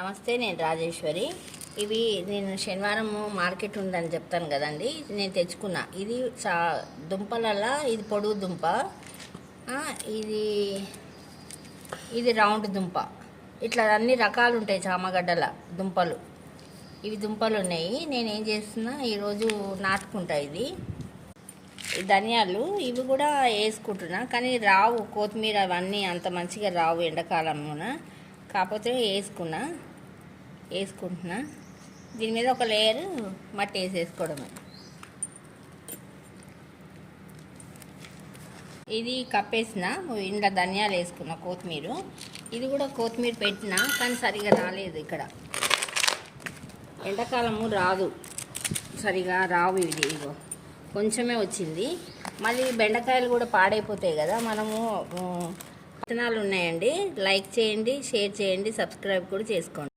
నమస్తే, నేను రాజేశ్వరి. ఇవి నేను శనివారం మార్కెట్ ఉందని చెప్తాను కదండి, నేను తెచ్చుకున్నా. ఇది దుంపలల్లా ఇది పొడుగు దుంప, ఇది ఇది రౌండ్ దుంప. ఇట్లా అన్ని రకాలు ఉంటాయి చామగడ్డల దుంపలు. ఇవి దుంపలు ఉన్నాయి. నేను ఏం చేస్తున్నా, ఈరోజు నాటుకుంటా. ఇది ధనియాలు ఇవి కూడా వేసుకుంటున్నా, కానీ రావు. కొత్తిమీర అవన్నీ అంత మంచిగా రావు ఎండాకాలమున. కాకపోతే వేసుకుంటున్నా. దీని మీద ఒక లేయర్ మట్టి వేసేసుకోవడమే. ఇది కప్పేసిన, ఇంట్లో ధనియాలు వేసుకున్న, కొత్తిమీర. ఇది కూడా కొత్తిమీర పెట్టినా, కానీ సరిగా రాలేదు. ఇక్కడ ఎండాకాలము రాదు, సరిగా రావు. ఇది ఇగో కొంచెమే వచ్చింది. మళ్ళీ బెండకాయలు కూడా పాడైపోతాయి కదా. మనము విత్తనాలు ఉన్నాయండి. లైక్ చేయండి, షేర్ చేయండి, సబ్స్క్రైబ్ కూడా చేసుకోండి.